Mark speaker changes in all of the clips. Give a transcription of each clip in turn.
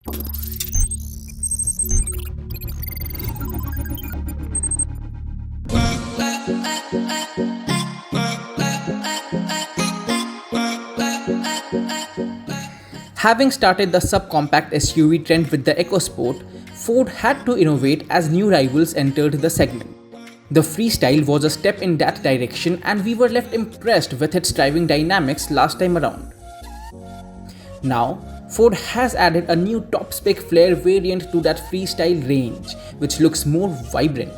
Speaker 1: Having started the subcompact SUV trend with the EcoSport, Ford had to innovate as new rivals entered the segment. The Freestyle was a step in that direction, and we were left impressed with its driving dynamics last time around. Now, Ford has added a new top-spec flare variant to that Freestyle range, which looks more vibrant.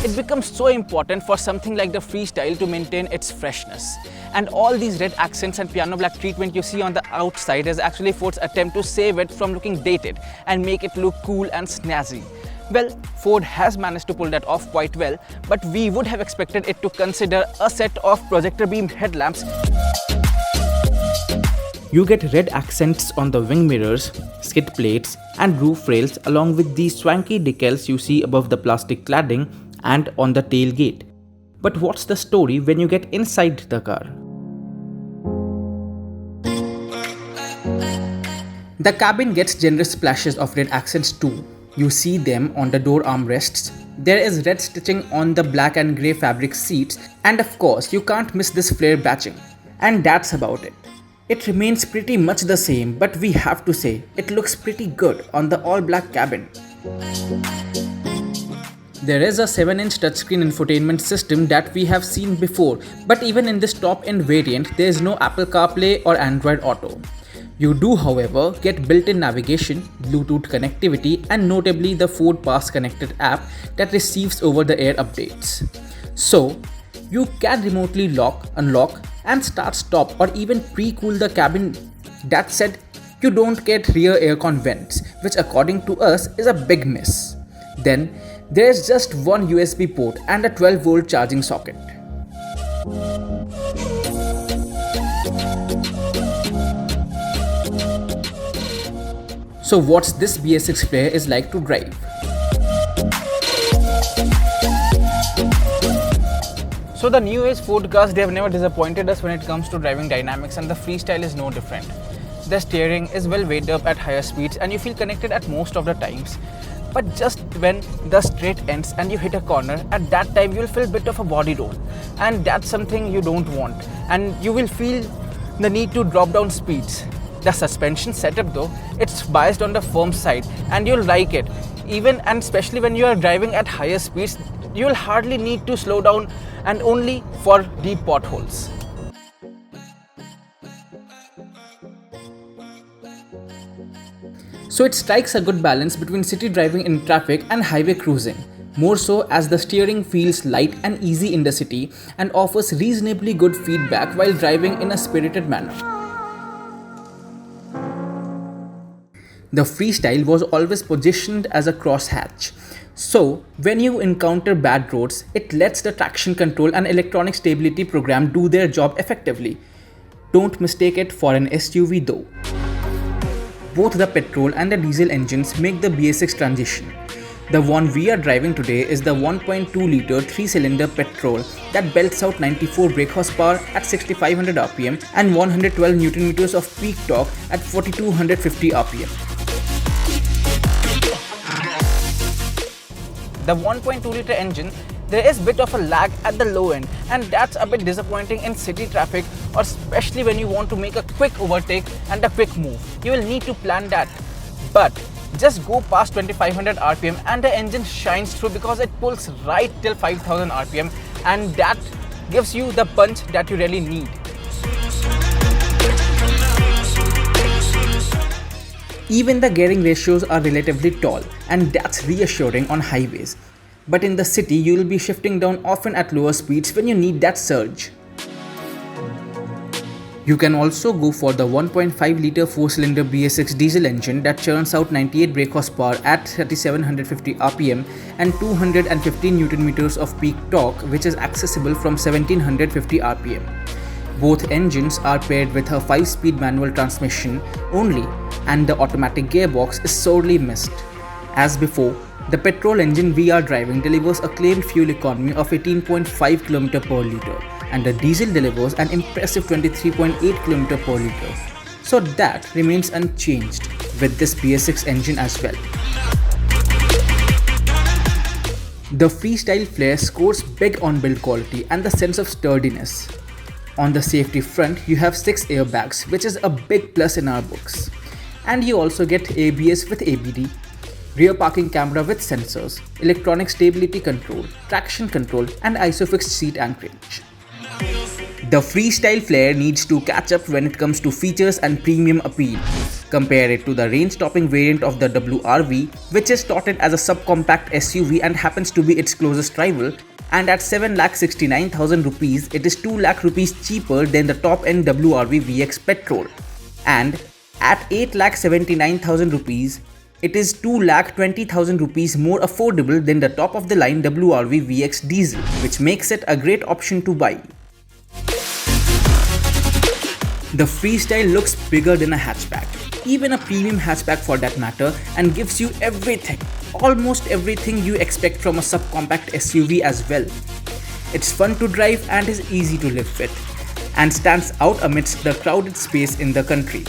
Speaker 1: It becomes so important for something like the Freestyle to maintain its freshness. And all these red accents and piano black treatment you see on the outside is actually Ford's attempt to save it from looking dated and make it look cool and snazzy. Well, Ford has managed to pull that off quite well, but we would have expected it to consider a set of projector beam headlamps. You get red accents on the wing mirrors, skid plates and roof rails, along with these swanky decals you see above the plastic cladding and on the tailgate. But what's the story when you get inside the car? The cabin gets generous splashes of red accents too. You see them on the door armrests. There is red stitching on the black and grey fabric seats, and of course you can't miss this flare badging. And that's about it. It remains pretty much the same, but we have to say, it looks pretty good on the all-black cabin. There is a 7-inch touchscreen infotainment system that we have seen before, but even in this top-end variant, there is no Apple CarPlay or Android Auto. You do, however, get built-in navigation, Bluetooth connectivity, and notably the Ford Pass Connected app that receives over-the-air updates. So, you can remotely lock, unlock, and start-stop or even pre-cool the cabin. That said, you don't get rear aircon vents, which according to us is a big miss. Then, there is just one USB port and a 12-volt charging socket. So what's this BS6 Flare is like to drive? So the new age Ford cars, they have never disappointed us when it comes to driving dynamics, and the Freestyle is no different. The steering is well weighted up at higher speeds and you feel connected at most of the times. But just when the straight ends and you hit a corner, at that time you'll feel a bit of a body roll, and that's something you don't want, and you will feel the need to drop down speeds. The suspension setup though, it's biased on the firm side and you'll like it. Even and especially when you are driving at higher speeds, you'll hardly need to slow down, and only for deep potholes. So it strikes a good balance between city driving in traffic and highway cruising, more so as the steering feels light and easy in the city and offers reasonably good feedback while driving in a spirited manner. The Freestyle was always positioned as a crosshatch, so when you encounter bad roads, it lets the traction control and electronic stability program do their job effectively. Don't mistake it for an SUV though. Both the petrol and the diesel engines make the BS6 transition. The one we are driving today is the 1.2-litre 3-cylinder petrol that belts out 94 brake horsepower at 6500 rpm and 112 Nm of peak torque at 4250 rpm. The 1.2-litre engine, there is a bit of a lag at the low end, and that's a bit disappointing in city traffic, or especially when you want to make a quick overtake and a quick move. You will need to plan that. But just go past 2500 rpm and the engine shines through because it pulls right till 5000 rpm, and that gives you the punch that you really need. Even the gearing ratios are relatively tall, and that's reassuring on highways. But in the city, you will be shifting down often at lower speeds when you need that surge. You can also go for the 1.5-litre 4-cylinder BS6 diesel engine that churns out 98 brake horsepower at 3750 rpm and 215 Nm of peak torque, which is accessible from 1750 rpm. Both engines are paired with a 5-speed manual transmission only, and the automatic gearbox is sorely missed. As before, the petrol engine we are driving delivers a claimed fuel economy of 18.5 km per litre, and the diesel delivers an impressive 23.8 km per litre. so that remains unchanged with this BS6 engine as well. The Freestyle Flare scores big on build quality and the sense of sturdiness. On the safety front, you have 6 airbags, which is a big plus in our books. And you also get ABS with ABD, rear parking camera with sensors, electronic stability control, traction control, and ISOFIX seat anchorage. The Freestyle Flare needs to catch up when it comes to features and premium appeal. Compare it to the range-topping variant of the WRV, which is touted as a subcompact SUV and happens to be its closest rival, and at 7,69,000 rupees, it is 2 lakh rupees cheaper than the top-end WRV VX Petrol. And at 8,79,000 rupees, it is 2,20,000 rupees more affordable than the top-of-the-line WRV VX Diesel, which makes it a great option to buy. The Freestyle looks bigger than a hatchback, even a premium hatchback for that matter, and gives you everything, almost everything you expect from a subcompact SUV as well. It's fun to drive and is easy to live with, and stands out amidst the crowded space in the country.